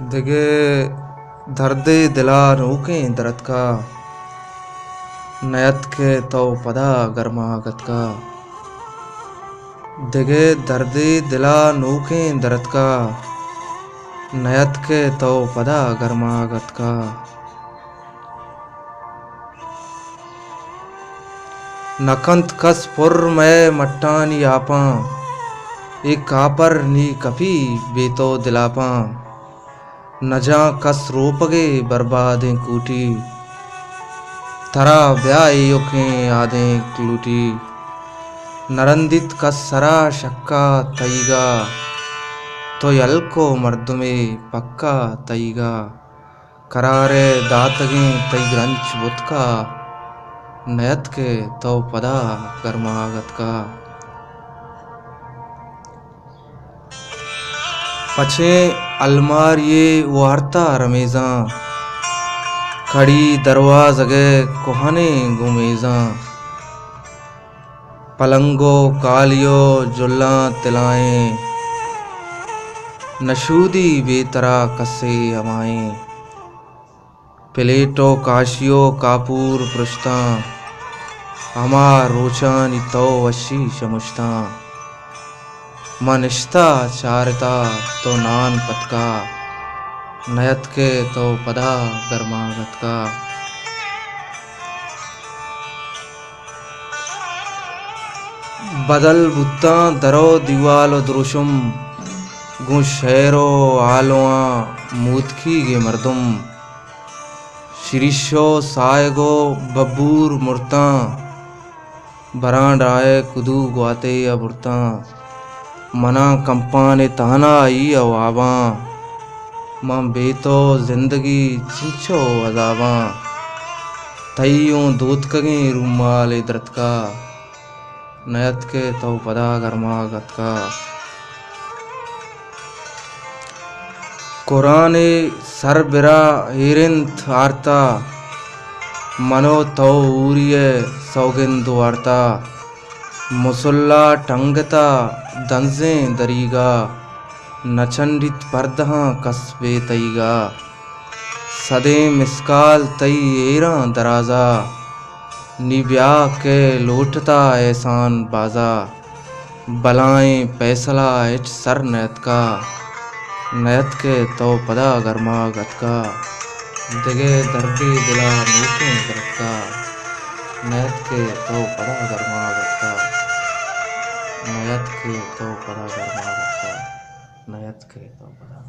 दिगे दर्द दिला रोकें दर्द का नयत के तो पदा गर्मागत का। दिगे दर्द दिला नोकें दर्द का नयत के तो पदा गर्मागत का। नकंत कस पुर में मट्टानी आपा एक कापर नी कपी बेतो दिलापा न जा कस रोपगे बर्बादें कूटी तरा ब्याह योखें आदें क्लूटी नरंदित कस सरा शक्का तईगा तो यल को मर्द में पक्का तईगा करारे दातगे तई ग्रंच बुतका नयत के तो पदा गर्मागत का। पछे अलमारिये वार्ता रमेजा खड़ी दरवाज़गे कोहने गुमेजा पलंगो कालियो जुल्ला तिलाएं नशूदी बेतरा कसे हमाएं प्लेटो काशियो कापूर पृष्ठा हमार रोचानी तो वशी शमुश्ता मनिश्ता चारता तो नान पतका नयत के तो पदा गर्मागत का। बदल बुत्ता दरो दीवालो द्रुशुम गु शेरो आलोआ मूतकी गे मर्दुम शिरीशो सायगो बबूर मुर्ता बरांडाए कुदू ग्वाते अबुरता मना कंपाने ताना आई अवाबा मां बेतो जिंदगी चिंचो अजाबा तईयों दूत कगे रूमाले दर्द का नयत के तो पदा गर्मागत का। कुराने सरबिरा हिरिंथ आरता मनो तो ऊरिये सौगिंद वार्ता मुसल्ला टंगता दंजे दरीगा नचंडित परदहा कसबे तईगा सदे मिसकाल तई एरा दराजा निब्या के लोटता एहसान बाजा बलाएं फैसला इच सर नयत का नयत के तो पदा गर्मागत का। दिगे दर्दी दिला नोकें दर्द का नयत के तो पदा गर्मागत का नयत के तो पदा गर्मागत का नयत के तो पदा।